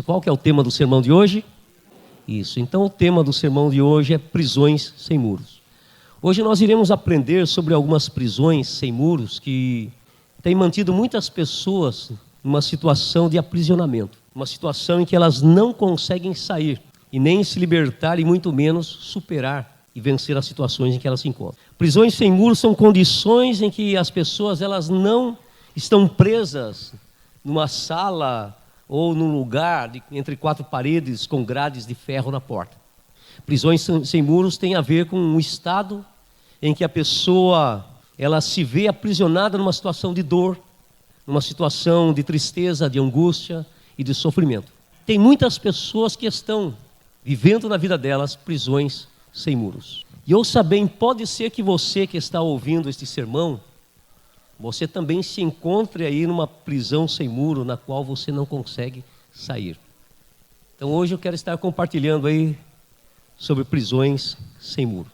Qual que é o tema do sermão de hoje? Isso. Então o tema do sermão de hoje é prisões sem muros. Hoje nós iremos aprender sobre algumas prisões sem muros que têm mantido muitas pessoas numa situação de aprisionamento. Uma situação em que elas não conseguem sair e nem se libertar e muito menos superar e vencer as situações em que elas se encontram. Prisões sem muros são condições em que as pessoas elas não estão presas numa sala ou num lugar entre quatro paredes com grades de ferro na porta. Prisões sem muros têm a ver com um estado em que a pessoa ela se vê aprisionada numa situação de dor, numa situação de tristeza, de angústia e de sofrimento. Tem muitas pessoas que estão vivendo na vida delas prisões sem muros. E ouça bem, pode ser que você que está ouvindo este sermão, você também se encontre aí numa prisão sem muro na qual você não consegue sair. Então hoje eu quero estar compartilhando aí sobre prisões sem muro.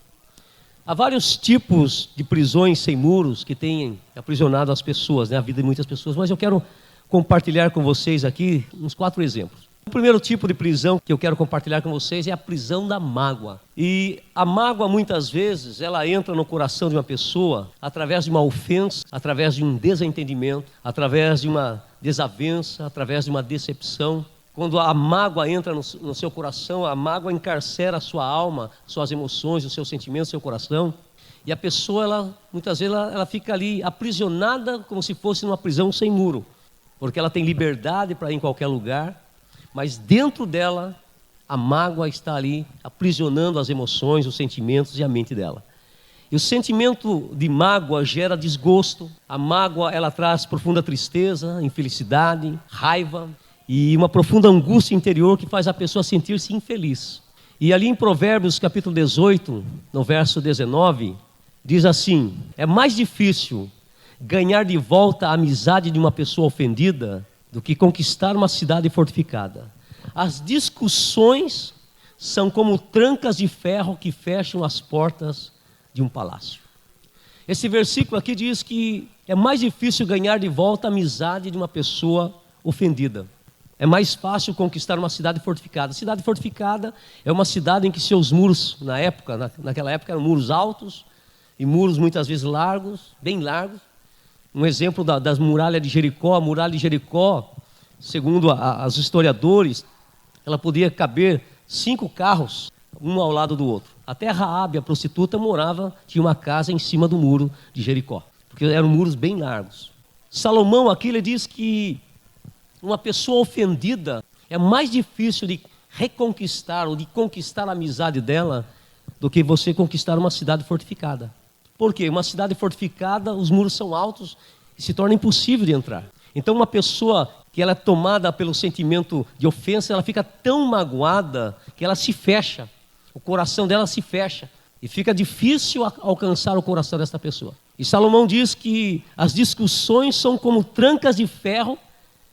Há vários tipos de prisões sem muros que têm aprisionado as pessoas, a vida de muitas pessoas, mas eu quero compartilhar com vocês aqui uns 4 exemplos. O primeiro tipo de prisão que eu quero compartilhar com vocês é a prisão da mágoa. E a mágoa, muitas vezes, ela entra no coração de uma pessoa através de uma ofensa, através de um desentendimento, através de uma desavença, através de uma decepção. Quando a mágoa entra no seu coração, a mágoa encarcera a sua alma, suas emoções, os seus sentimentos, o seu coração. E a pessoa, muitas vezes, ela fica ali aprisionada como se fosse numa prisão sem muro. Porque ela tem liberdade para ir em qualquer lugar, mas dentro dela, a mágoa está ali aprisionando as emoções, os sentimentos e a mente dela. E o sentimento de mágoa gera desgosto. A mágoa, ela traz profunda tristeza, infelicidade, raiva e uma profunda angústia interior que faz a pessoa sentir-se infeliz. E ali em Provérbios capítulo 18, no verso 19, diz assim: é mais difícil ganhar de volta a amizade de uma pessoa ofendida do que conquistar uma cidade fortificada. As discussões são como trancas de ferro que fecham as portas de um palácio. Esse versículo aqui diz que é mais difícil ganhar de volta a amizade de uma pessoa ofendida. É mais fácil conquistar uma cidade fortificada. Cidade fortificada é uma cidade em que seus muros, naquela época, eram muros altos e muros muitas vezes largos, bem largos. Um exemplo das muralhas de Jericó. A muralha de Jericó, segundo os historiadores, ela podia caber 5 carros, um ao lado do outro. Até Raabe, a prostituta, tinha uma casa em cima do muro de Jericó, porque eram muros bem largos. Salomão aqui ele diz que uma pessoa ofendida é mais difícil de reconquistar ou de conquistar a amizade dela do que você conquistar uma cidade fortificada. Por quê? Uma cidade fortificada, os muros são altos e se torna impossível de entrar. Então uma pessoa que ela é tomada pelo sentimento de ofensa, ela fica tão magoada que ela se fecha. O coração dela se fecha e fica difícil alcançar o coração dessa pessoa. E Salomão diz que as discussões são como trancas de ferro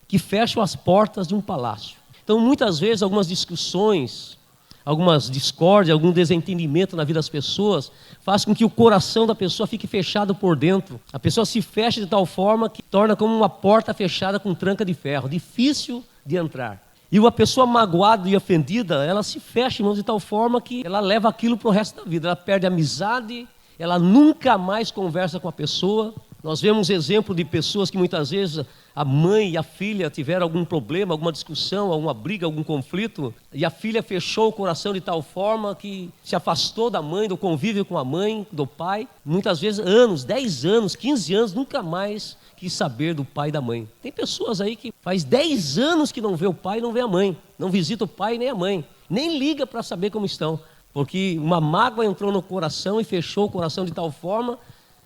que fecham as portas de um palácio. Então muitas vezes algumas discussões, algumas discórdias, algum desentendimento na vida das pessoas faz com que o coração da pessoa fique fechado por dentro. A pessoa se fecha de tal forma que torna como uma porta fechada com tranca de ferro, difícil de entrar. E uma pessoa magoada e ofendida, ela se fecha, irmãos, de tal forma que ela leva aquilo para o resto da vida. Ela perde a amizade, ela nunca mais conversa com a pessoa. Nós vemos exemplo de pessoas que muitas vezes a mãe e a filha tiveram algum problema, alguma discussão, alguma briga, algum conflito, e a filha fechou o coração de tal forma que se afastou da mãe, do convívio com a mãe, do pai. Muitas vezes anos, 10 anos, 15 anos, nunca mais quis saber do pai e da mãe. Tem pessoas aí que faz 10 anos que não vê o pai e não vê a mãe, não visita o pai nem a mãe, nem liga para saber como estão, porque uma mágoa entrou no coração e fechou o coração de tal forma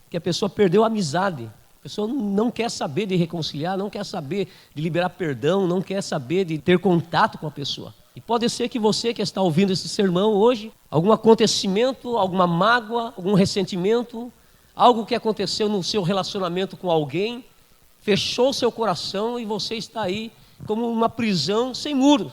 que a pessoa perdeu a amizade. A pessoa não quer saber de reconciliar, não quer saber de liberar perdão, não quer saber de ter contato com a pessoa. E pode ser que você que está ouvindo esse sermão hoje, algum acontecimento, alguma mágoa, algum ressentimento, algo que aconteceu no seu relacionamento com alguém, fechou o seu coração e você está aí como uma prisão sem muros.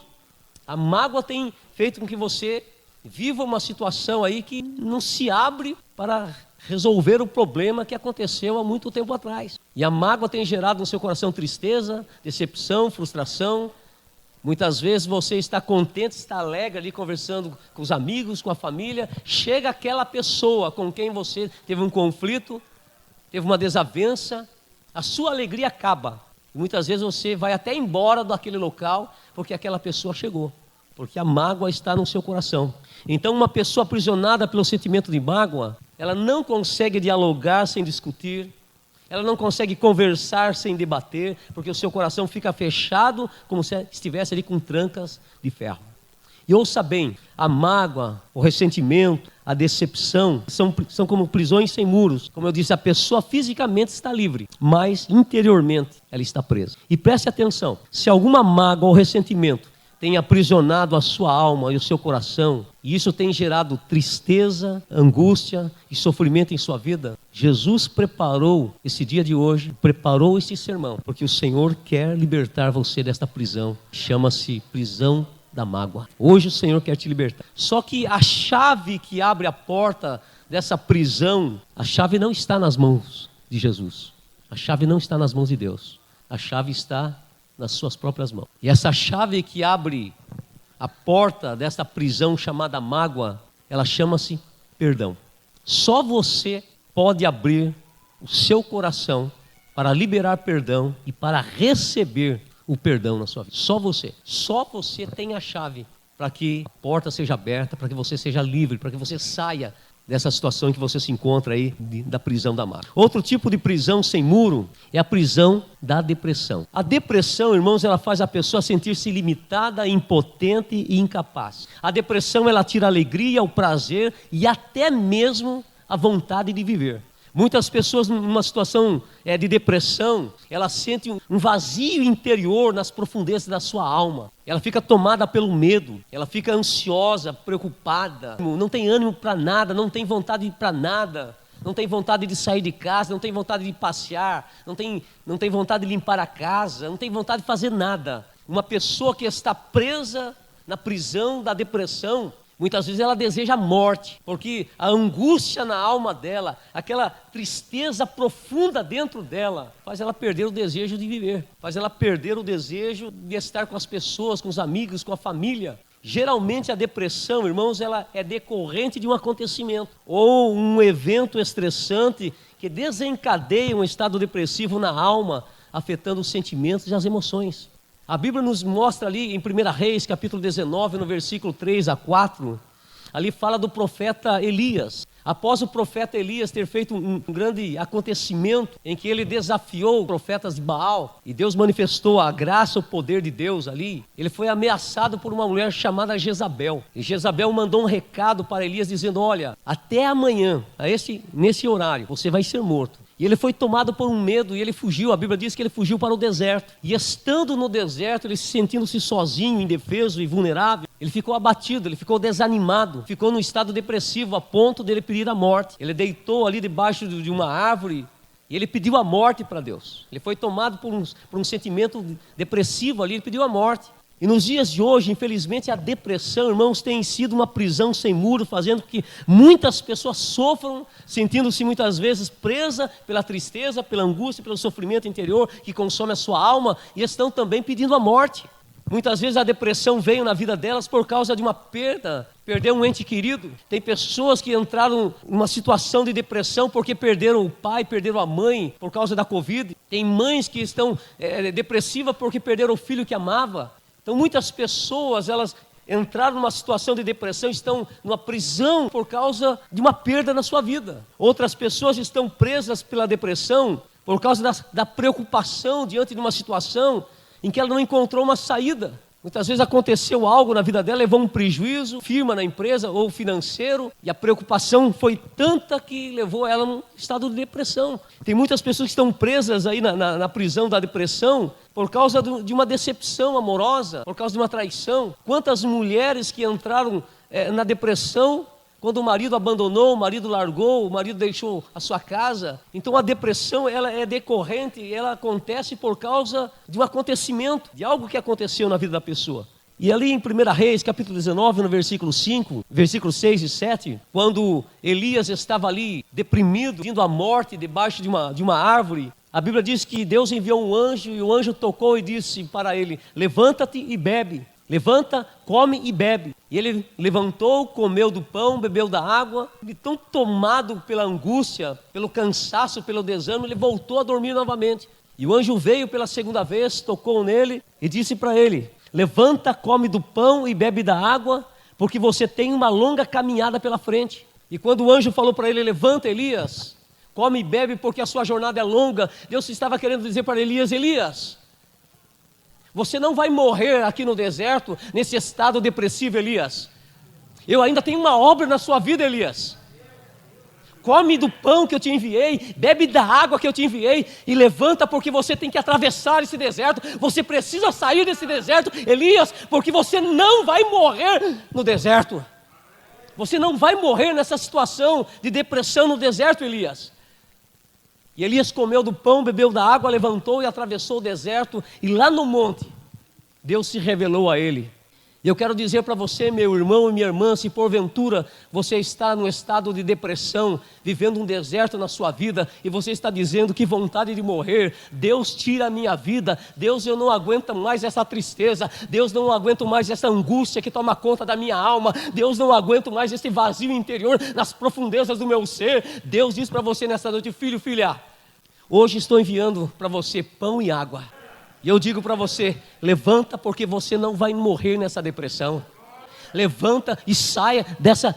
A mágoa tem feito com que você viva uma situação aí que não se abre para resolver o problema que aconteceu há muito tempo atrás. E a mágoa tem gerado no seu coração tristeza, decepção, frustração, Muitas vezes você está contente, está alegre ali conversando com os amigos, com a família. Chega aquela pessoa com quem você teve um conflito, teve uma desavença, a sua alegria acaba. E muitas vezes você vai até embora daquele local porque aquela pessoa chegou, porque a mágoa está no seu coração. Então uma pessoa aprisionada pelo sentimento de mágoa, ela não consegue dialogar sem discutir, ela não consegue conversar sem debater, porque o seu coração fica fechado, como se estivesse ali com trancas de ferro. E ouça bem, a mágoa, o ressentimento, a decepção, são como prisões sem muros. Como eu disse, a pessoa fisicamente está livre, mas interiormente ela está presa. E preste atenção, se alguma mágoa ou ressentimento tem aprisionado a sua alma e o seu coração, e isso tem gerado tristeza, angústia e sofrimento em sua vida, Jesus preparou esse dia de hoje, preparou esse sermão, porque o Senhor quer libertar você desta prisão. Chama-se prisão da mágoa. Hoje o Senhor quer te libertar. Só que a chave que abre a porta dessa prisão, a chave não está nas mãos de Jesus. A chave não está nas mãos de Deus. A chave está nas suas próprias mãos. E essa chave que abre a porta dessa prisão chamada mágoa, ela chama-se perdão. Só você pode abrir o seu coração para liberar perdão e para receber o perdão na sua vida. Só você tem a chave para que a porta seja aberta, para que você seja livre, para que você saia dessa situação em que você se encontra aí, da prisão da mágoa. Outro tipo de prisão sem muro é a prisão da depressão. A depressão, irmãos, ela faz a pessoa sentir-se limitada, impotente e incapaz. A depressão, ela tira a alegria, o prazer e até mesmo a vontade de viver. Muitas pessoas numa situação de depressão, ela sente um vazio interior nas profundezas da sua alma. Ela fica tomada pelo medo, ela fica ansiosa, preocupada, não tem ânimo para nada, não tem vontade para nada, não tem vontade de sair de casa, não tem vontade de passear, não tem vontade de limpar a casa, não tem vontade de fazer nada. Uma pessoa que está presa na prisão da depressão, muitas vezes ela deseja a morte, porque a angústia na alma dela, aquela tristeza profunda dentro dela, faz ela perder o desejo de viver, faz ela perder o desejo de estar com as pessoas, com os amigos, com a família. Geralmente a depressão, irmãos, ela é decorrente de um acontecimento ou um evento estressante que desencadeia um estado depressivo na alma, afetando os sentimentos e as emoções. A Bíblia nos mostra ali em 1 Reis, capítulo 19, no versículo 3 a 4, ali fala do profeta Elias. Após o profeta Elias ter feito um grande acontecimento em que ele desafiou os profetas de Baal e Deus manifestou a graça, o poder de Deus ali, ele foi ameaçado por uma mulher chamada Jezabel. E Jezabel mandou um recado para Elias dizendo: olha, até amanhã, nesse horário, você vai ser morto. E ele foi tomado por um medo e ele fugiu. A Bíblia diz que ele fugiu para o deserto. E estando no deserto, ele se sentindo-se sozinho, indefeso e vulnerável, ele ficou abatido, ele ficou desanimado, ficou num estado depressivo a ponto de ele pedir a morte. Ele deitou ali debaixo de uma árvore e ele pediu a morte para Deus. Ele foi tomado por um sentimento depressivo ali, ele pediu a morte. E nos dias de hoje, infelizmente, a depressão, irmãos, tem sido uma prisão sem muro, fazendo com que muitas pessoas sofram, sentindo-se muitas vezes presa pela tristeza, pela angústia, pelo sofrimento interior que consome a sua alma, e estão também pedindo a morte. Muitas vezes a depressão veio na vida delas por causa de uma perda, perder um ente querido. Tem pessoas que entraram numa situação de depressão porque perderam o pai, perderam a mãe por causa da Covid. Tem mães que estão depressivas porque perderam o filho que amava. Então muitas pessoas, elas entraram numa situação de depressão, estão numa prisão por causa de uma perda na sua vida. Outras pessoas estão presas pela depressão por causa da preocupação diante de uma situação em que ela não encontrou uma saída. Muitas vezes aconteceu algo na vida dela, levou um prejuízo, firma na empresa ou financeiro, e a preocupação foi tanta que levou ela num estado de depressão. Tem muitas pessoas que estão presas aí na prisão da depressão por causa de uma decepção amorosa, por causa de uma traição. Quantas mulheres que entraram na depressão quando o marido abandonou, o marido largou, o marido deixou a sua casa. Então a depressão, ela é decorrente, ela acontece por causa de um acontecimento, de algo que aconteceu na vida da pessoa. E ali em 1 Reis, capítulo 19, no versículo 5, versículos 6 e 7, quando Elias estava ali deprimido, vindo à morte debaixo de uma árvore, A Bíblia diz que Deus enviou um anjo e o anjo tocou e disse para ele: levanta-te e bebe. Levanta, come e bebe. E ele levantou, comeu do pão, bebeu da água. E tão tomado pela angústia, pelo cansaço, pelo desânimo, ele voltou a dormir novamente. E o anjo veio pela segunda vez, tocou nele e disse para ele: levanta, come do pão e bebe da água, porque você tem uma longa caminhada pela frente. E quando o anjo falou para ele: levanta, Elias, come e bebe, porque a sua jornada é longa, Deus estava querendo dizer para Elias: Elias, você não vai morrer aqui no deserto, nesse estado depressivo, Elias. Eu ainda tenho uma obra na sua vida, Elias. Come do pão que eu te enviei, bebe da água que eu te enviei e levanta, porque você tem que atravessar esse deserto. Você precisa sair desse deserto, Elias, porque você não vai morrer no deserto. Você não vai morrer nessa situação de depressão no deserto, Elias. E Elias comeu do pão, bebeu da água, levantou e atravessou o deserto. E lá no monte, Deus se revelou a ele. E eu quero dizer para você, meu irmão e minha irmã, se porventura você está no estado de depressão, vivendo um deserto na sua vida, e você está dizendo: que vontade de morrer, Deus tira a minha vida, Deus, eu não aguento mais essa tristeza, Deus, não aguento mais essa angústia que toma conta da minha alma, Deus, não aguento mais esse vazio interior nas profundezas do meu ser. Deus diz para você nessa noite: filho, filha, hoje estou enviando para você pão e água. E eu digo para você: levanta, porque você não vai morrer nessa depressão. Levanta e saia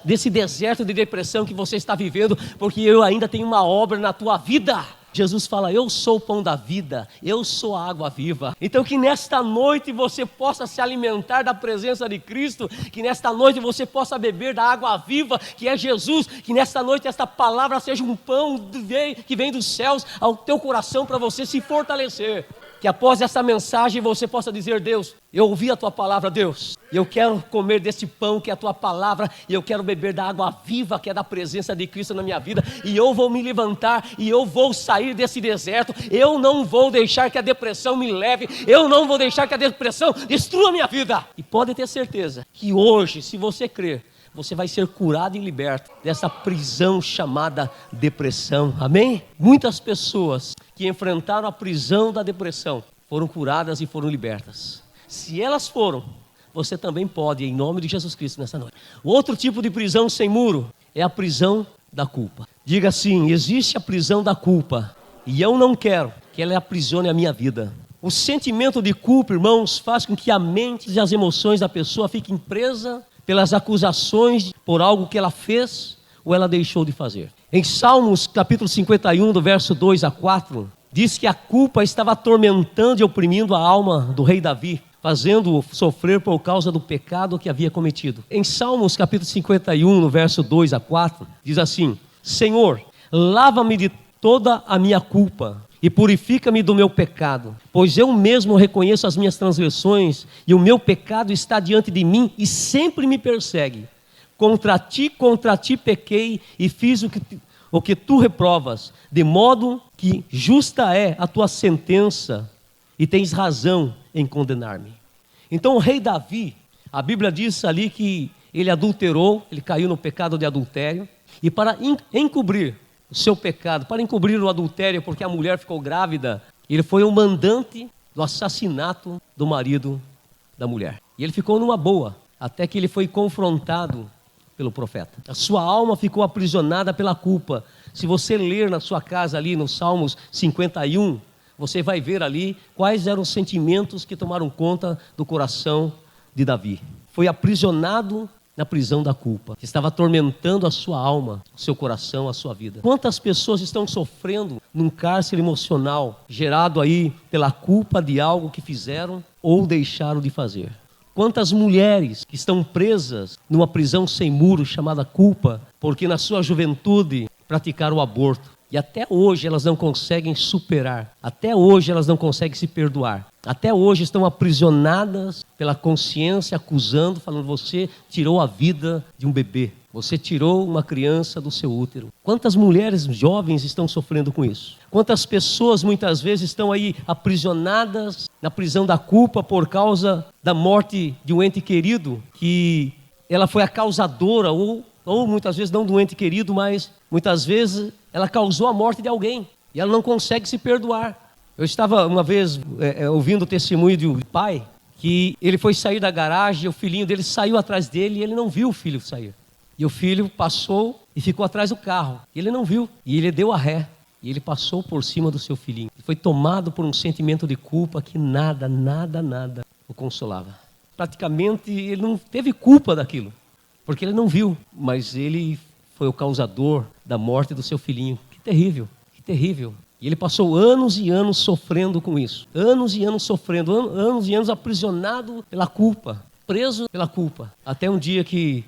desse deserto de depressão que você está vivendo, porque eu ainda tenho uma obra na tua vida. Jesus fala: eu sou o pão da vida, eu sou a água viva. Então que nesta noite você possa se alimentar da presença de Cristo, que nesta noite você possa beber da água viva, que é Jesus, que nesta noite esta palavra seja um pão que vem dos céus ao teu coração, para você se fortalecer. Que após essa mensagem você possa dizer: Deus, eu ouvi a tua palavra, Deus, e eu quero comer desse pão que é a tua palavra, e eu quero beber da água viva que é da presença de Cristo na minha vida, e eu vou me levantar, e eu vou sair desse deserto. Eu não vou deixar que a depressão me leve, eu não vou deixar que a depressão destrua a minha vida. E pode ter certeza que hoje, se você crer, você vai ser curado e liberto dessa prisão chamada depressão. Amém? Muitas pessoas que enfrentaram a prisão da depressão foram curadas e foram libertas. Se elas foram, você também pode, em nome de Jesus Cristo, nessa noite. O outro tipo de prisão sem muro é a prisão da culpa. Diga assim: existe a prisão da culpa, e eu não quero que ela aprisione a minha vida. O sentimento de culpa, irmãos, faz com que a mente e as emoções da pessoa fiquem presas pelas acusações por algo que ela fez ou ela deixou de fazer. Em Salmos capítulo 51, do verso 2 a 4, diz que a culpa estava atormentando e oprimindo a alma do rei Davi, fazendo-o sofrer por causa do pecado que havia cometido. Em Salmos capítulo 51, no verso 2 a 4, diz assim: Senhor, lava-me de toda a minha culpa e purifica-me do meu pecado, pois eu mesmo reconheço as minhas transgressões, e o meu pecado está diante de mim e sempre me persegue. Contra ti pequei e fiz o que tu reprovas, de modo que justa é a tua sentença e tens razão em condenar-me. Então o rei Davi, a Bíblia diz ali que ele adulterou, ele caiu no pecado de adultério, e para encobrir o seu pecado, para encobrir o adultério, porque a mulher ficou grávida, ele foi o mandante do assassinato do marido da mulher. E ele ficou numa boa, até que ele foi confrontado pelo profeta. A sua alma ficou aprisionada pela culpa. Se você ler na sua casa ali no Salmos 51, você vai ver ali quais eram os sentimentos que tomaram conta do coração de Davi. Foi aprisionado na prisão da culpa, que estava atormentando a sua alma, o seu coração, a sua vida. Quantas pessoas estão sofrendo num cárcere emocional, gerado aí pela culpa de algo que fizeram ou deixaram de fazer? Quantas mulheres que estão presas numa prisão sem muro chamada culpa, porque na sua juventude praticaram o aborto. E até hoje elas não conseguem superar, até hoje elas não conseguem se perdoar. Até hoje estão aprisionadas pela consciência, acusando, falando: você tirou a vida de um bebê, você tirou uma criança do seu útero. Quantas mulheres jovens estão sofrendo com isso? Quantas pessoas muitas vezes estão aí aprisionadas na prisão da culpa por causa da morte de um ente querido, que ela foi a causadora, ou muitas vezes não do ente querido, mas muitas vezes ela causou a morte de alguém. E ela não consegue se perdoar. Eu estava uma vez ouvindo o testemunho de um pai, que ele foi sair da garagem, o filhinho dele saiu atrás dele e ele não viu o filho sair. E o filho passou e ficou atrás do carro. E ele não viu. E ele deu a ré. E ele passou por cima do seu filhinho. Ele foi tomado por um sentimento de culpa que nada o consolava. Praticamente ele não teve culpa daquilo, porque ele não viu. Mas ele foi o causador da morte do seu filhinho. Que terrível, que terrível. E ele passou anos e anos sofrendo com isso. Anos e anos sofrendo, anos e anos aprisionado pela culpa, preso pela culpa. Até um dia que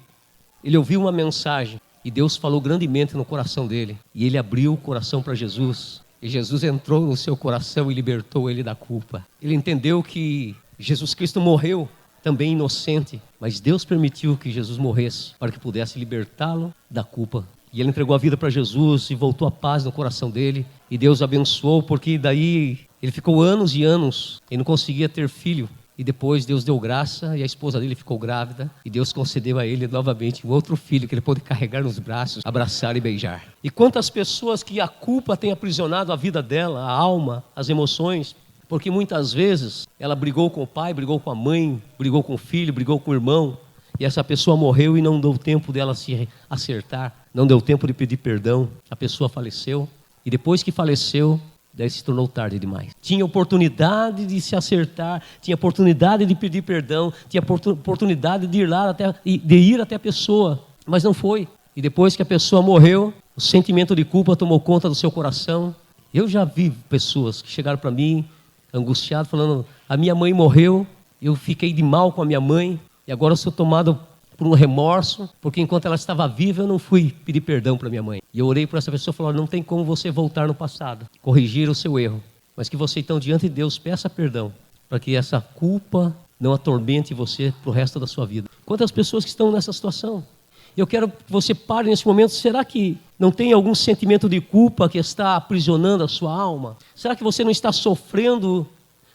ele ouviu uma mensagem e Deus falou grandemente no coração dele. E ele abriu o coração para Jesus. E Jesus entrou no seu coração e libertou ele da culpa. Ele entendeu que Jesus Cristo morreu também inocente, mas Deus permitiu que Jesus morresse para que pudesse libertá-lo da culpa. E ele entregou a vida para Jesus e voltou a paz no coração dele. E Deus abençoou, porque daí ele ficou anos e anos e não conseguia ter filho. E depois Deus deu graça e a esposa dele ficou grávida. E Deus concedeu a ele novamente um outro filho que ele pôde carregar nos braços, abraçar e beijar. E quantas pessoas que a culpa tem aprisionado a vida dela, a alma, as emoções. Porque muitas vezes ela brigou com o pai, brigou com a mãe, brigou com o filho, brigou com o irmão. E essa pessoa morreu e não deu tempo dela se acertar. Não deu tempo de pedir perdão. A pessoa faleceu. E depois que faleceu, daí se tornou tarde demais. Tinha oportunidade de se acertar, tinha oportunidade de pedir perdão, tinha oportunidade de ir até a pessoa, mas não foi. E depois que a pessoa morreu, o sentimento de culpa tomou conta do seu coração. Eu já vi pessoas que chegaram para mim, angustiadas, falando, a minha mãe morreu, eu fiquei de mal com a minha mãe, e agora eu sou tomado por um remorso, porque enquanto ela estava viva eu não fui pedir perdão para minha mãe. E eu orei por essa pessoa e falei, não tem como você voltar no passado, corrigir o seu erro, mas que você então diante de Deus peça perdão, para que essa culpa não atormente você para o resto da sua vida. Quantas pessoas que estão nessa situação? Eu quero que você pare nesse momento, será que não tem algum sentimento de culpa que está aprisionando a sua alma? Será que você não está sofrendo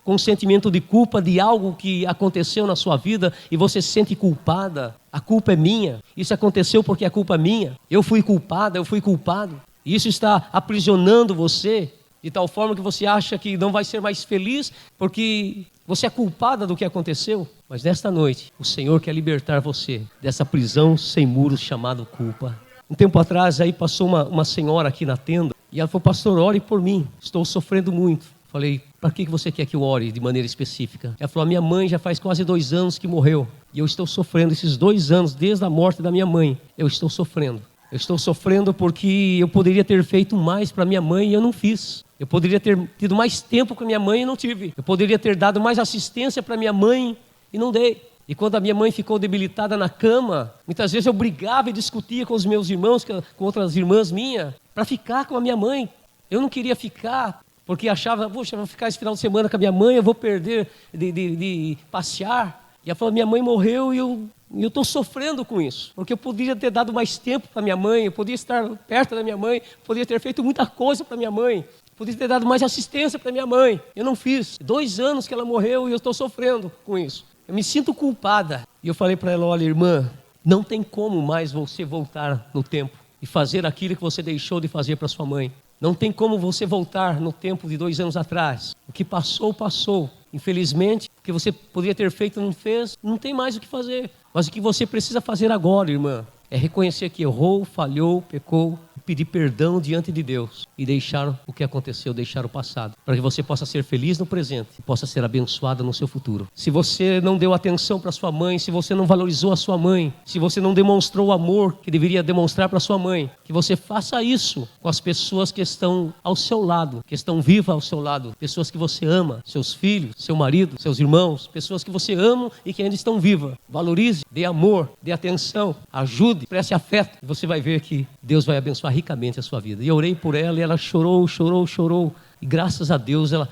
com um sentimento de culpa de algo que aconteceu na sua vida e você se sente culpada? A culpa é minha, isso aconteceu porque a culpa é minha, eu fui culpada, eu fui culpado. E isso está aprisionando você de tal forma que você acha que não vai ser mais feliz porque você é culpada do que aconteceu. Mas nesta noite, o Senhor quer libertar você dessa prisão sem muros chamada culpa. Um tempo atrás aí passou uma senhora aqui na tenda e ela falou, pastor, ore por mim, estou sofrendo muito. Falei, para que você quer que eu ore de maneira específica? Ela falou, a minha mãe já faz quase 2 anos que morreu. E eu estou sofrendo esses 2 anos, desde a morte da minha mãe. Eu estou sofrendo. Eu estou sofrendo porque eu poderia ter feito mais para minha mãe e eu não fiz. Eu poderia ter tido mais tempo com a minha mãe e não tive. Eu poderia ter dado mais assistência para minha mãe e não dei. E quando a minha mãe ficou debilitada na cama, muitas vezes eu brigava e discutia com os meus irmãos, com outras irmãs minhas, para ficar com a minha mãe. Eu não queria ficar, porque achava, poxa, eu vou ficar esse final de semana com a minha mãe, eu vou perder de passear. E ela falou, minha mãe morreu e eu estou sofrendo com isso. Porque eu poderia ter dado mais tempo para minha mãe, eu poderia estar perto da minha mãe, poderia ter feito muita coisa para minha mãe, poderia ter dado mais assistência para minha mãe. Eu não fiz. 2 anos que ela morreu e eu estou sofrendo com isso. Eu me sinto culpada. E eu falei para ela, olha, irmã, não tem como mais você voltar no tempo e fazer aquilo que você deixou de fazer para sua mãe. Não tem como você voltar no tempo de 2 anos atrás. O que passou, passou. Infelizmente, o que você poderia ter feito não fez, não tem mais o que fazer. Mas o que você precisa fazer agora, irmã, é reconhecer que errou, falhou, pecou, pedir perdão diante de Deus e deixar o que aconteceu, deixar o passado, para que você possa ser feliz no presente e possa ser abençoada no seu futuro. Se você não deu atenção para sua mãe, se você não valorizou a sua mãe, se você não demonstrou o amor que deveria demonstrar para sua mãe, que você faça isso com as pessoas que estão ao seu lado, que estão vivas ao seu lado, pessoas que você ama, seus filhos, seu marido, seus irmãos, pessoas que você ama e que ainda estão vivas. Valorize, dê amor, dê atenção, ajude, preste afeto, e você vai ver que Deus vai abençoar ricamente a sua vida. E eu orei por ela e ela chorou. E graças a Deus ela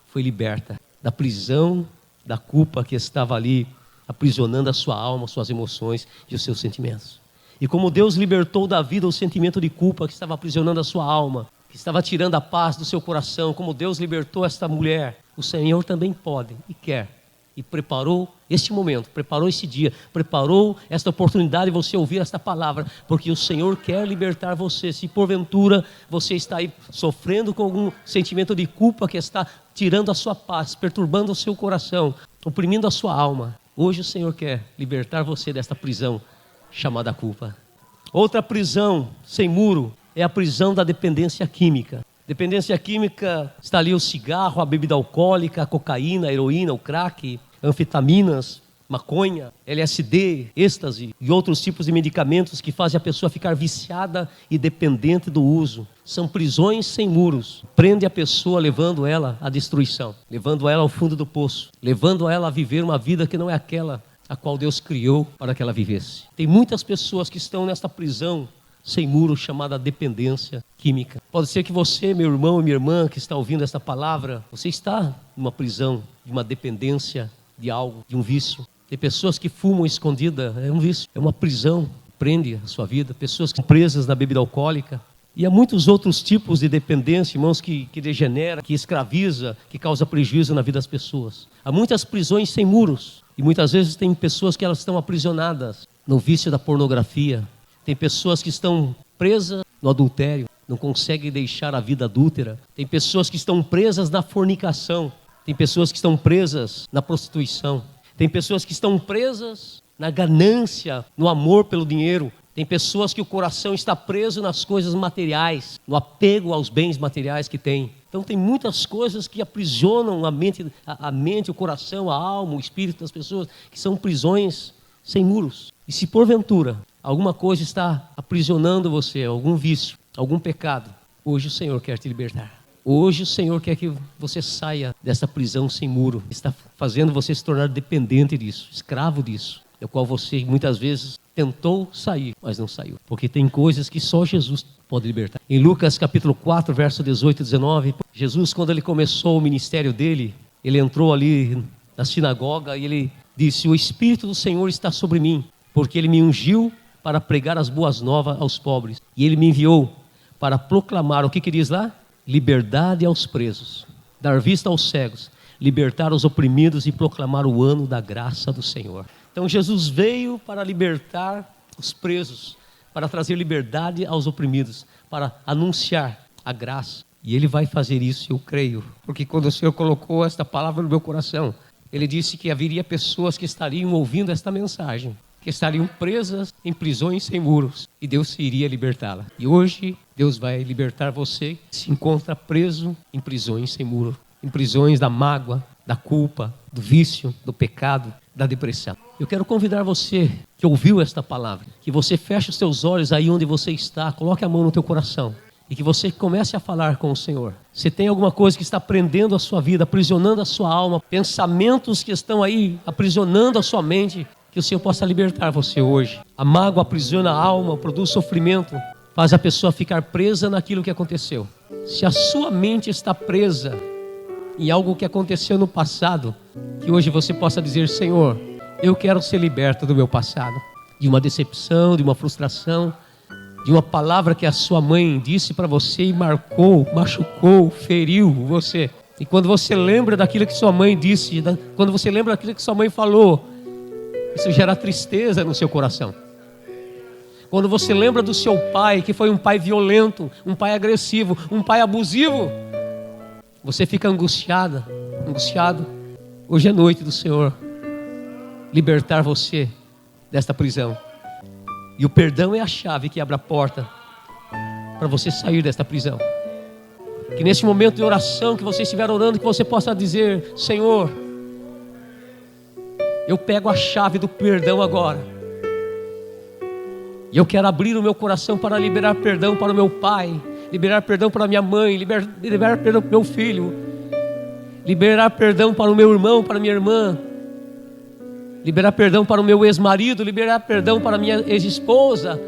foi liberta da prisão, da culpa que estava ali aprisionando a sua alma, suas emoções e os seus sentimentos. E como Deus libertou da vida o sentimento de culpa que estava aprisionando a sua alma, que estava tirando a paz do seu coração, como Deus libertou esta mulher, o Senhor também pode e quer e preparou este momento, preparou esse dia, preparou esta oportunidade de você ouvir esta palavra, porque o Senhor quer libertar você. Se porventura você está aí sofrendo com algum sentimento de culpa que está tirando a sua paz, perturbando o seu coração, oprimindo a sua alma, hoje o Senhor quer libertar você desta prisão chamada culpa. Outra prisão sem muro é a prisão da dependência química. Dependência química está ali o cigarro, a bebida alcoólica, a cocaína, a heroína, o crack, anfetaminas, maconha, LSD, êxtase e outros tipos de medicamentos que fazem a pessoa ficar viciada e dependente do uso. São prisões sem muros. Prende a pessoa levando ela à destruição, levando ela ao fundo do poço, levando ela a viver uma vida que não é aquela a qual Deus criou para que ela vivesse. Tem muitas pessoas que estão nesta prisão sem muro chamada dependência química. Pode ser que você, meu irmão e minha irmã, que está ouvindo esta palavra, você está numa prisão de uma dependência de algo, de um vício. Tem pessoas que fumam escondida, é um vício, é uma prisão, prende a sua vida. Pessoas que estão presas na bebida alcoólica. E há muitos outros tipos de dependência, irmãos, que degenera, que escraviza, que causa prejuízo na vida das pessoas. Há muitas prisões sem muros. E muitas vezes tem pessoas que elas estão aprisionadas no vício da pornografia. Tem pessoas que estão presas no adultério, não conseguem deixar a vida adúltera. Tem pessoas que estão presas na fornicação. Tem pessoas que estão presas na prostituição. Tem pessoas que estão presas na ganância, no amor pelo dinheiro. Tem pessoas que o coração está preso nas coisas materiais, no apego aos bens materiais que tem. Então tem muitas coisas que aprisionam a mente, o coração, a alma, o espírito das pessoas, que são prisões sem muros. E se porventura alguma coisa está aprisionando você, algum vício, algum pecado, hoje o Senhor quer te libertar. Hoje o Senhor quer que você saia dessa prisão sem muro. Está fazendo você se tornar dependente disso, escravo disso, do qual você muitas vezes tentou sair, mas não saiu. Porque tem coisas que só Jesus pode libertar. Em Lucas capítulo 4, verso 18 e 19, Jesus, quando ele começou o ministério dele, ele entrou ali na sinagoga e ele disse: o Espírito do Senhor está sobre mim, porque ele me ungiu para pregar as boas novas aos pobres. E ele me enviou para proclamar, o que diz lá? Liberdade aos presos, dar vista aos cegos, libertar os oprimidos e proclamar o ano da graça do Senhor. Então Jesus veio para libertar os presos, para trazer liberdade aos oprimidos, para anunciar a graça. E Ele vai fazer isso, eu creio, porque quando o Senhor colocou esta palavra no meu coração, Ele disse que haveria pessoas que estariam ouvindo esta mensagem, que estariam presas em prisões sem muros, e Deus iria libertá-la. E hoje Deus vai libertar você que se encontra preso em prisões sem muro, em prisões da mágoa, da culpa, do vício, do pecado, da depressão. Eu quero convidar você que ouviu esta palavra, que você feche os seus olhos aí onde você está, coloque a mão no teu coração e que você comece a falar com o Senhor. Se tem alguma coisa que está prendendo a sua vida, aprisionando a sua alma, pensamentos que estão aí aprisionando a sua mente, que o Senhor possa libertar você hoje. A mágoa aprisiona a alma, produz sofrimento, faz a pessoa ficar presa naquilo que aconteceu. Se a sua mente está presa em algo que aconteceu no passado, que hoje você possa dizer: Senhor, eu quero ser liberto do meu passado, de uma decepção, de uma frustração, de uma palavra que a sua mãe disse para você e marcou, machucou, feriu você. E quando você lembra daquilo que sua mãe disse, quando você lembra daquilo que sua mãe falou, isso gera tristeza no seu coração. Quando você lembra do seu pai, que foi um pai violento, um pai agressivo, um pai abusivo, você fica angustiado. Hoje é noite do Senhor libertar você desta prisão. E o perdão é a chave que abre a porta para você sair desta prisão. Que nesse momento de oração que você estiver orando, que você possa dizer: Senhor, eu pego a chave do perdão agora. E eu quero abrir o meu coração para liberar perdão para o meu pai, liberar perdão para a minha mãe, liberar perdão para o meu filho, liberar perdão para o meu irmão, para a minha irmã, liberar perdão para o meu ex-marido, liberar perdão para a minha ex-esposa,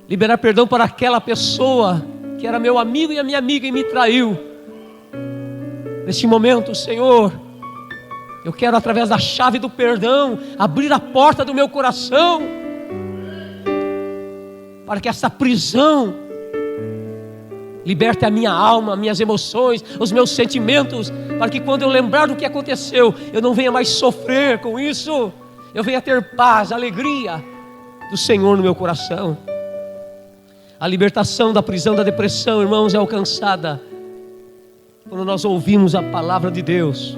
liberar perdão para aquela pessoa que era meu amigo e a minha amiga e me traiu. Neste momento, Senhor, eu quero, através da chave do perdão, abrir a porta do meu coração, para que essa prisão liberte a minha alma, minhas emoções, os meus sentimentos, para que quando eu lembrar do que aconteceu, eu não venha mais sofrer com isso, eu venha ter paz, alegria do Senhor no meu coração. A libertação da prisão da depressão, irmãos, é alcançada quando nós ouvimos a palavra de Deus,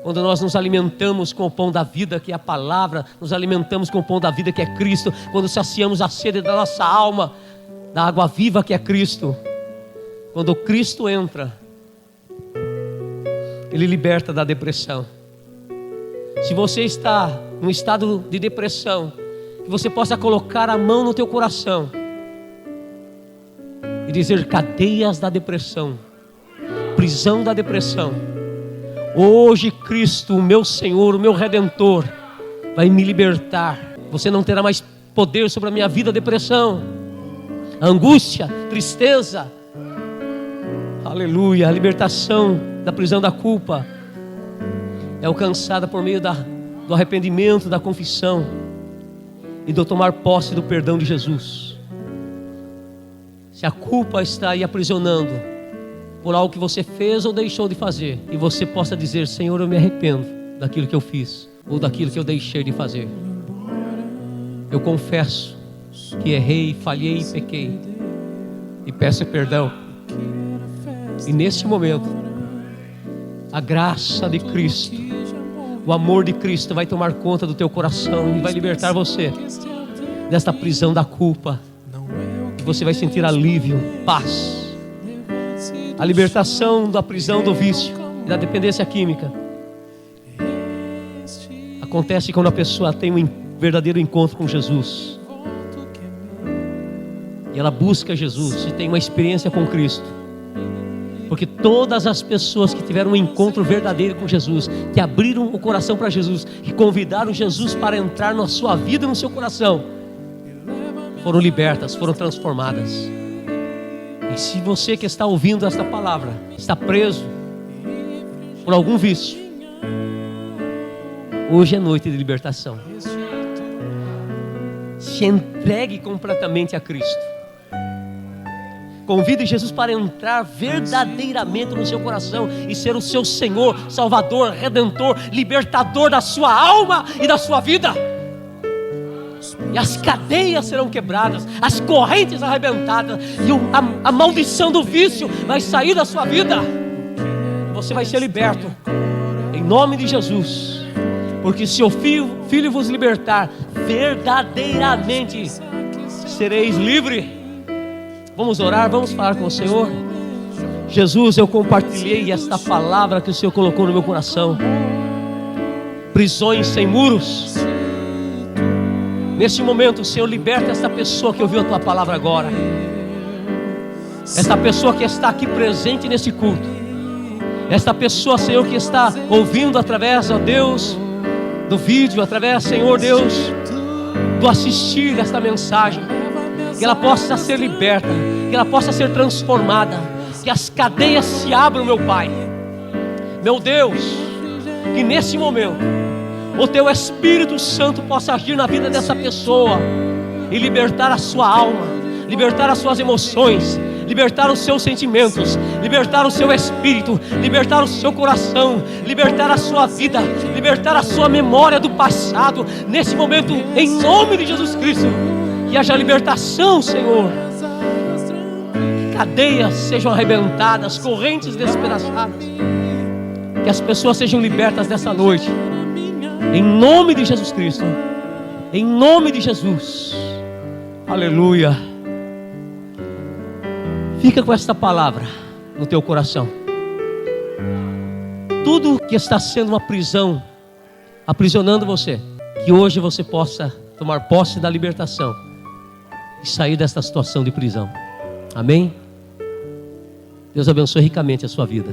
quando nós nos alimentamos com o pão da vida, que é a palavra, nos alimentamos com o pão da vida, que é Cristo, quando saciamos a sede da nossa alma, da água viva, que é Cristo. Quando Cristo entra, Ele liberta da depressão. Se você está num estado de depressão, que você possa colocar a mão no teu coração e dizer: cadeias da depressão, prisão da depressão, hoje Cristo, o meu Senhor, o meu Redentor, vai me libertar. Você não terá mais poder sobre a minha vida. Depressão, angústia, tristeza, aleluia. A libertação da prisão da culpa é alcançada por meio do arrependimento, da confissão e do tomar posse do perdão de Jesus. Se a culpa está aí aprisionando por algo que você fez ou deixou de fazer, e você possa dizer: Senhor, eu me arrependo daquilo que eu fiz ou daquilo que eu deixei de fazer. Eu confesso que errei, falhei e pequei e peço perdão. E neste momento, a graça de Cristo, o amor de Cristo vai tomar conta do teu coração e vai libertar você desta prisão da culpa. E você vai sentir alívio, paz. A libertação da prisão do vício e da dependência química acontece quando a pessoa tem um verdadeiro encontro com Jesus, e ela busca Jesus e tem uma experiência com Cristo. Porque todas as pessoas que tiveram um encontro verdadeiro com Jesus, que abriram o coração para Jesus, que convidaram Jesus para entrar na sua vida e no seu coração, foram libertas, foram transformadas. E se você que está ouvindo esta palavra está preso por algum vício, hoje é noite de libertação. Se entregue completamente a Cristo. Convide Jesus para entrar verdadeiramente no seu coração e ser o seu Senhor, Salvador, Redentor, libertador da sua alma e da sua vida. E as cadeias serão quebradas, as correntes arrebentadas, e a maldição do vício vai sair da sua vida. Você vai ser liberto em nome de Jesus. Porque se o Filho vos libertar, verdadeiramente sereis livres. Vamos orar, vamos falar com o Senhor. Jesus, eu compartilhei esta palavra que o Senhor colocou no meu coração. Prisões sem muros. Neste momento, Senhor, liberta esta pessoa que ouviu a Tua palavra agora. Esta pessoa que está aqui presente nesse culto. Esta pessoa, Senhor, que está ouvindo através, ó Deus, do vídeo, através, Senhor Deus, do assistir esta mensagem. Que ela possa ser liberta, que ela possa ser transformada, que as cadeias se abram, meu Pai. Meu Deus, que nesse momento o Teu Espírito Santo possa agir na vida dessa pessoa e libertar a sua alma, libertar as suas emoções, libertar os seus sentimentos, libertar o seu espírito, libertar o seu coração, libertar a sua vida, libertar a sua memória do passado. Nesse momento, em nome de Jesus Cristo, que haja libertação, Senhor. Que cadeias sejam arrebentadas, correntes despedaçadas. Que as pessoas sejam libertas nessa noite. Em nome de Jesus Cristo. Em nome de Jesus. Aleluia. Fica com esta palavra no teu coração. Tudo que está sendo uma prisão, aprisionando você, que hoje você possa tomar posse da libertação e sair desta situação de prisão. Amém? Deus abençoe ricamente a sua vida.